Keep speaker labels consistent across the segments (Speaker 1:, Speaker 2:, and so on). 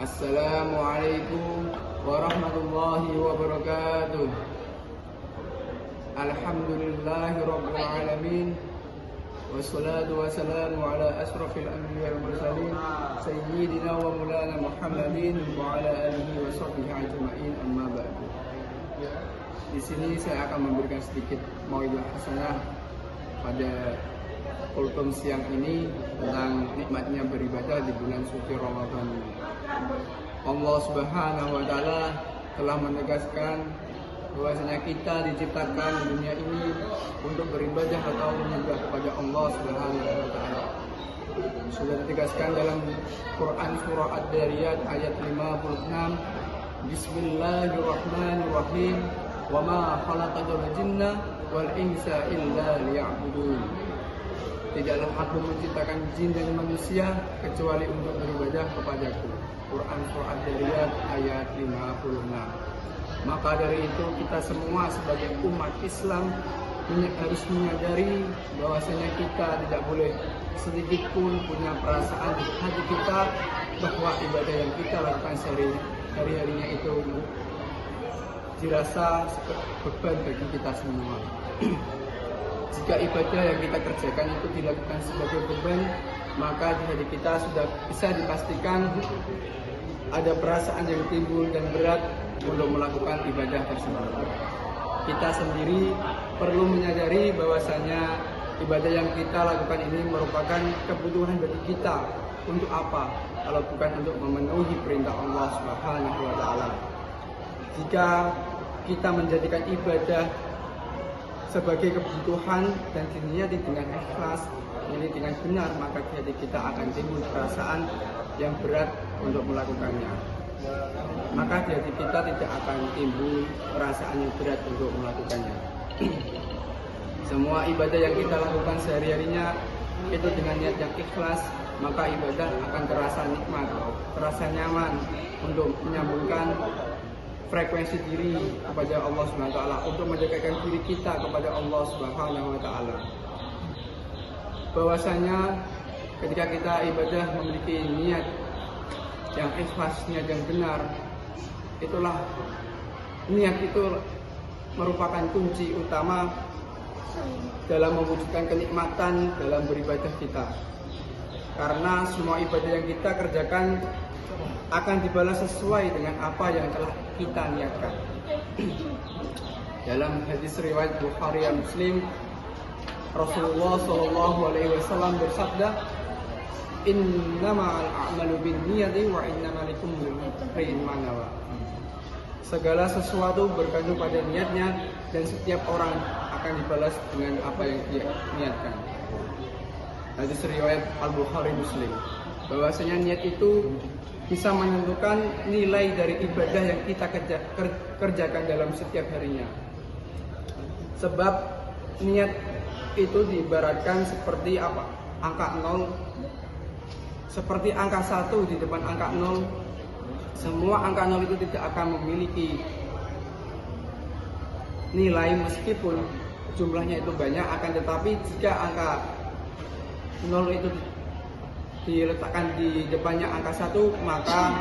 Speaker 1: Assalamualaikum warahmatullahi wabarakatuh. Alhamdulillahirabbil alamin. Wassalatu wassalamu ala asrofil anbiya wal mursalin sayyidina wa maulana Muhammadin wa ala alihi wa sahbihi ajma'in, amma ba'du. Di sini saya akan memberikan sedikit mau'izah hasanah pada kultum siang ini tentang nikmatnya beribadah di bulan suci Ramadan ini. Allah Subhanahu wa taala telah menegaskan bahwasanya kita diciptakan di dunia ini untuk beribadah atau menyembah kepada Allah Subhanahu wa taala. Sudah ditegaskan dalam Quran surah Ad-Dariyat ayat 56, Bismillahirrahmanirrahim, wa ma khalaqtul jinna wal insa illa liya'budun. Tidaklah aku menciptakan jin dan manusia kecuali untuk beribadah kepadaku. Quran surah Ad-Dariyat ayat 56. Maka dari itu kita semua sebagai umat Islam harus menyadari bahwasanya kita tidak boleh sedikit pun punya perasaan di hati kita bahwa ibadah yang kita lakukan sehari-harinya itu dirasa beban bagi kita semua. Jika ibadah yang kita kerjakan itu dilakukan sebagai beban, maka di hati kita sudah bisa dipastikan ada perasaan yang timbul dan berat untuk melakukan ibadah tersebut. Kita sendiri perlu menyadari bahwasanya ibadah yang kita lakukan ini merupakan kebutuhan bagi kita. Untuk apa? Kalau bukan untuk memenuhi perintah Allah Subhanahu wa taala. Jika kita menjadikan ibadah sebagai kebutuhan dan diniati dengan ikhlas, ini dengan benar, maka hati kita akan timbul perasaan yang berat untuk melakukannya. Maka di hati kita tidak akan timbul perasaan yang berat untuk melakukannya. Semua ibadah yang kita lakukan sehari-harinya itu dengan niat yang ikhlas, maka ibadah akan terasa nikmat, terasa nyaman untuk menyambungkan frekuensi diri kepada Allah Subhanahu wa taala, untuk mendekatkan diri kita kepada Allah Subhanahu wa taala. Bahwasanya ketika kita ibadah memiliki niat yang ikhlas, niat yang benar, itulah niat itu merupakan kunci utama dalam mewujudkan kenikmatan dalam beribadah kita. Karena semua ibadah yang kita kerjakan akan dibalas sesuai dengan apa yang telah kita niatkan. Dalam hadis riwayat Bukhari dan Muslim, Rasulullah SAW bersabda, "Innamal a'malu binniyati wa innamal likulli imrin ma nawa." Segala sesuatu bergantung pada niatnya dan setiap orang akan dibalas dengan apa yang dia niatkan. Hadis riwayat Al-Bukhari Muslim. Bahwasanya niat itu bisa menentukan nilai dari ibadah yang kita kerjakan dalam setiap harinya. Sebab niat itu diibaratkan seperti apa? Angka 0, seperti angka 1 di depan angka 0. Semua angka 0 itu tidak akan memiliki nilai meskipun jumlahnya itu banyak, akan tetapi jika angka 0 itu diletakkan di depannya angka 1, maka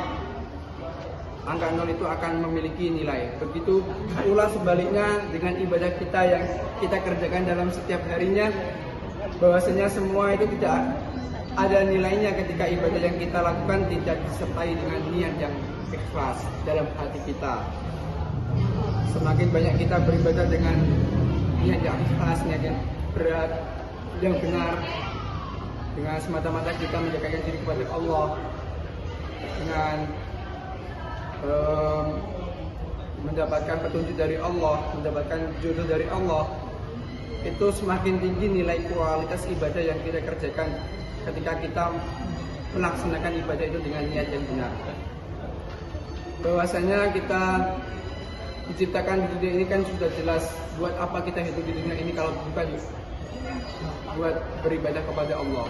Speaker 1: angka 0 itu akan memiliki nilai. Begitu pula sebaliknya dengan ibadah kita yang kita kerjakan dalam setiap harinya, bahwasanya semua itu tidak ada nilainya ketika ibadah yang kita lakukan tidak disertai dengan niat yang ikhlas dalam hati kita. Semakin banyak kita beribadah dengan niat yang ikhlas, niat yang berat, yang benar, dengan semata-mata kita mendekatkan diri kepada Allah, dengan mendapatkan petunjuk dari Allah, mendapatkan jodoh dari Allah, itu semakin tinggi nilai kualitas ibadah yang kita kerjakan ketika kita melaksanakan ibadah itu dengan niat yang benar. Bahwasanya kita diciptakan di dunia ini kan sudah jelas. Buat apa kita hidup di dunia ini kalau bukan buat beribadah kepada Allah.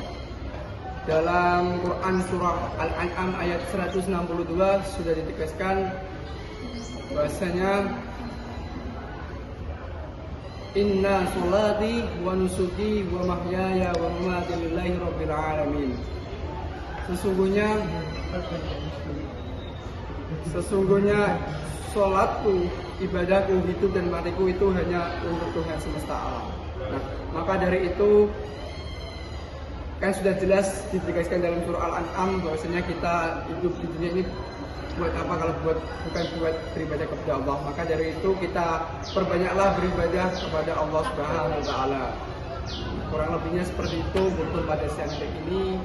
Speaker 1: Dalam Quran surah Al-An'am ayat 162 sudah ditegaskan bahwasanya Inna sholati wa nusuki wa mahyaya wa mamati lillahi rabbil alamin. Sesungguhnya Sesungguhnya sholatku, ibadahku, hidup dan matiku itu hanya untuk Tuhan semesta alam. Nah, maka dari itu kan sudah jelas ditegaskan dalam surah Al-An'am bahwasanya kita hidup di dunia ini buat apa kalau bukan buat beribadah kepada Allah. Maka dari itu kita perbanyaklah beribadah kepada Allah Subhanahu wa taala. Kurang lebihnya seperti itu untuk pada siang hari ini.